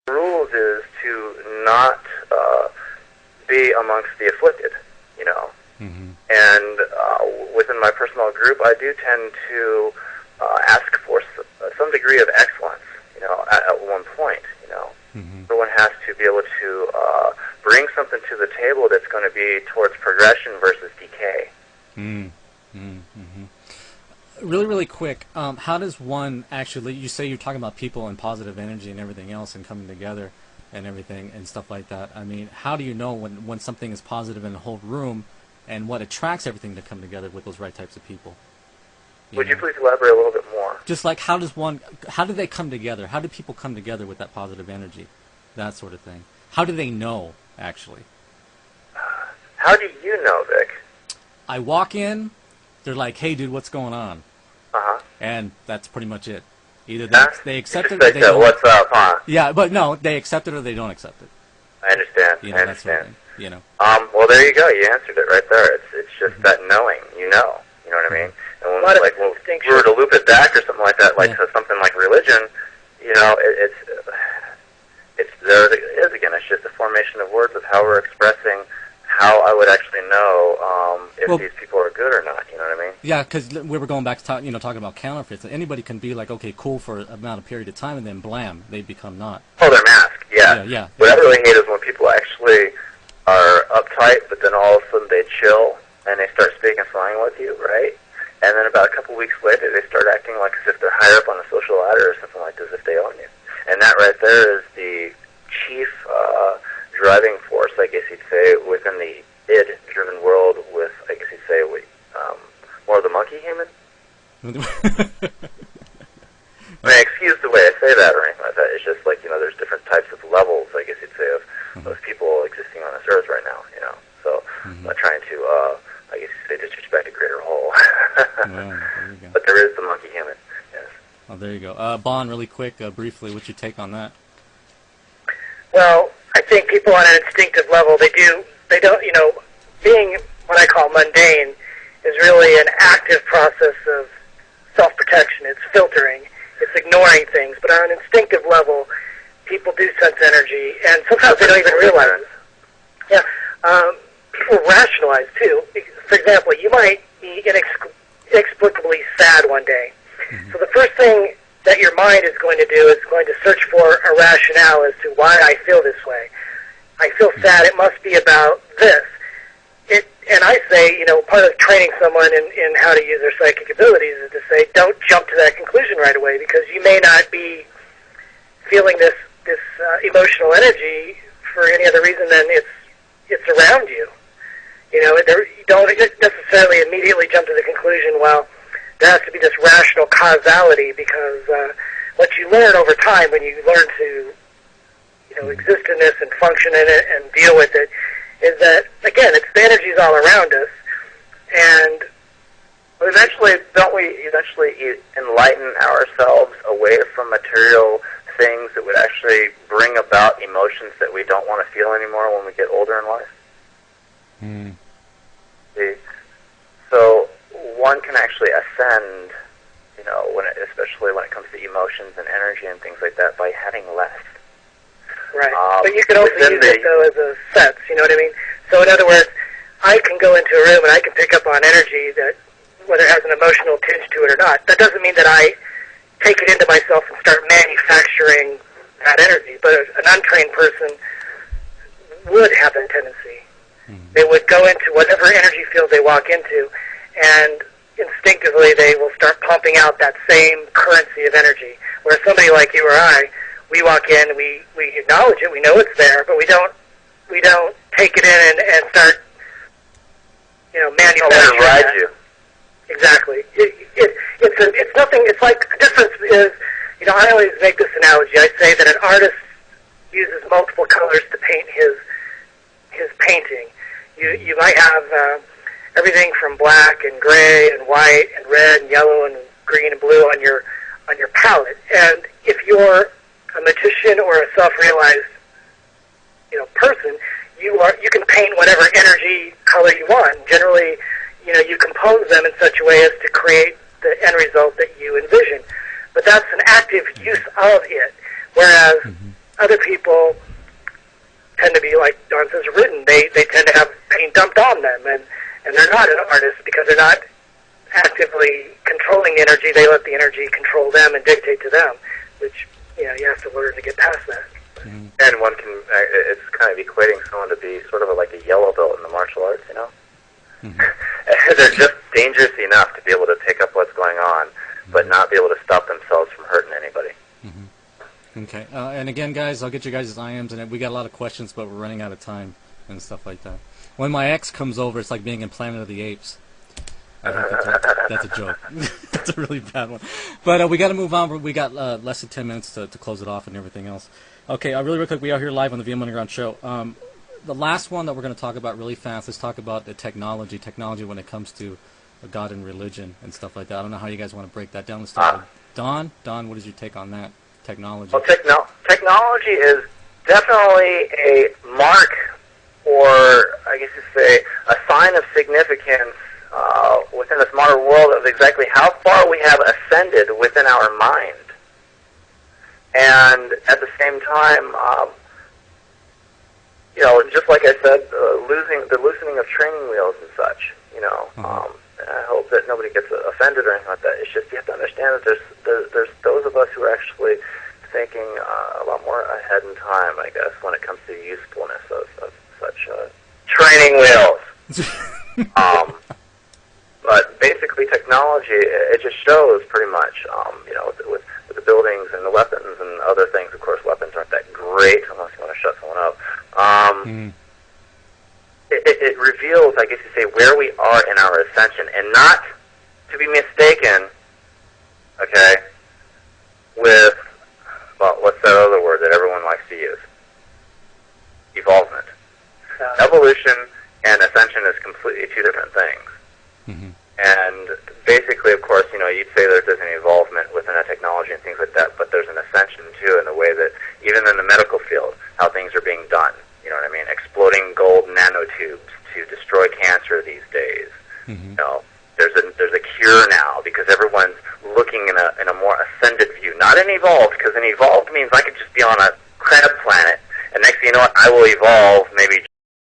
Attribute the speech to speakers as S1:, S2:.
S1: The rules is to not be amongst the afflicted, you know.
S2: Mm-hmm.
S1: And within my personal group, I do tend to ask for some degree of excellence, you know, at one point, you know.
S2: Mm-hmm.
S1: Everyone has to be able to bring something to the table that's going to be towards progression versus decay.
S2: Mm-hmm. Really, really quick, how does one actually, you say you're talking about people and positive energy and everything else and coming together and everything and stuff like that. I mean, how do you know when something is positive in the whole room and what attracts everything to come together with those right types of people?
S1: Would you please elaborate a little bit more?
S2: Just like how do they come together? How do people come together with that positive energy? That sort of thing. How do they know, actually?
S1: How do you know, Vic?
S2: I walk in, they're like, hey, dude, what's going on?
S1: Uh-huh.
S2: And that's pretty much it. Either they accept it or
S1: like
S2: they don't.
S1: What's up, huh?
S2: Yeah, but no, they accept it or they don't accept it.
S1: I understand.
S2: You know,
S1: I understand.
S2: That sort of thing, you know.
S1: Well, there you go. You answered it right there. It's just that knowing. You know. You know what I mean? And when, like, when we were to loop it back or something like that, like to something like religion, you know, it's there it is again. It's just a formation of words of how we're expressing how I would actually know if these people are good or not. You know what I mean?
S2: Yeah, because we were going back to talking about counterfeits. Anybody can be like, okay, cool for an amount of period of time, and then blam, they become not.
S1: Oh, they're masked. Yeah.
S2: Yeah.
S1: What I really hate is when people actually are uptight, but then all of a sudden they chill and they start speaking slang with you, right? And then about a couple weeks later, they start acting like as if they're higher up on the social ladder or something like this, as if they own you. And that right there is the chief driving force, I guess you'd say, within the id-driven world with, I guess you'd say, more of the monkey human. I mean, excuse the way I say that or anything like that. It's just like, you know, there's different types of levels, I guess you'd say, of people existing on this earth right now, you know. So I'm not trying to, I guess you'd say, disrespect a greater whole.
S2: Well, there you go.
S1: But there is the monkey human, yes.
S2: Oh, there you go. Bon, really quick, briefly, what's your take on that?
S3: Well, I think people on an instinctive level, they don't, you know, being what I call mundane is really an active process of self-protection. It's filtering. It's ignoring things. But on an instinctive level, people do sense energy, and sometimes they don't even realize it. Yeah. People rationalize, too. For example, you might be inexplicably sad one day. Mm-hmm. So the first thing that your mind is going to do is going to search for a rationale as to why I feel this way. I feel sad. It must be about this. And I say, you know, part of training someone in how to use their psychic abilities is to say, don't jump to that conclusion right away, because you may not be feeling this emotional energy for any other reason than it's around you. You know, you don't necessarily immediately jump to the conclusion, well, there has to be this rational causality, because what you learn over time when you learn to, you know, exist in this and function in it and deal with it, is that, again, it's the energies all around us, and
S1: don't we eventually enlighten ourselves away from material things that would actually bring about emotions that we don't want to feel anymore when we get older in life? See? So one can actually ascend, you know, especially when it comes to emotions and energy and things like that, by having less.
S3: Right. But you can also use it, though, as a sense, you know what I mean? So in other words, I can go into a room and I can pick up on energy that, whether it has an emotional tinge to it or not. That doesn't mean that I take it into myself and start manufacturing that energy. But an untrained person would have that tendency. Mm-hmm. They would go into whatever energy field they walk into, and instinctively they will start pumping out that same currency of energy. Where somebody like you or I, we walk in, we acknowledge it, we know it's there, but we don't take it in and start, you know, manufacturing that. You. Exactly. It's nothing. It's like the difference is, you know, I always make this analogy. I say that an artist uses multiple colors to paint his painting. You might have everything from black and gray and white and red and yellow and green and blue on your palette. And if you're a magician or a self-realized, you know, person, you can paint whatever energy color you want. Generally, you know, you compose them in such a way as to create the end result that you envision. But that's an active use of it. Whereas other people tend to be, like Don says, ridden. They tend to have pain dumped on them, and they're not an artist because they're not actively controlling the energy. They let the energy control them and dictate to them, which, you have to learn to get past that.
S1: Mm-hmm. And one can, it's kind of equating someone to be sort of like a yellow belt in the martial arts, Mm-hmm. They're just dangerous enough to be able to pick up what's going on, but not be able to stop themselves from hurting anybody.
S2: Mm-hmm. Okay. And again, guys, I'll get you guys' IMs, and we got a lot of questions, but we're running out of time and stuff like that. When my ex comes over, it's like being in Planet of the Apes. I hope that's a joke. That's a really bad one. But we got to move on. We got less than 10 minutes to close it off and everything else. Okay, really quick, we are here live on the VM Underground Show. The last one that we're going to talk about really fast, let's talk about the technology when it comes to God and religion and stuff like that. I don't know how you guys want to break that down. Let's start with Don. Don, what is your take on that, technology?
S1: Well, technology is definitely a mark, or I guess you say, a sign of significance within this modern world of exactly how far we have ascended within our mind. And at the same time, just like I said, the loosening of training wheels and such, and I hope that nobody gets offended or anything like that. It's just you have to understand that there's those of us who are actually thinking a lot more ahead in time, I guess, when it comes to the usefulness of such training wheels. But basically, technology, it just shows pretty much, with the buildings and the weapons and other things. Of course, weapons aren't that great unless you want to shut someone up. It reveals, I guess you say, where we are in our ascension, and not to be mistaken, okay, with, well, what's that other word that everyone likes to use? Evolvement. Evolution and ascension is completely two different things. Mm-hmm. And basically, of course, you'd say that there's an evolvement within a technology and things like that, but there's an ascension, too, in the way that, even in the medical field, how things are being done. You know what I mean? Exploding gold nanotubes to destroy cancer these days. Mm-hmm. There's a cure now because everyone's looking in a more ascended view, not an evolved, because an evolved means I could just be on a crab planet, and next thing you know what, I will evolve maybe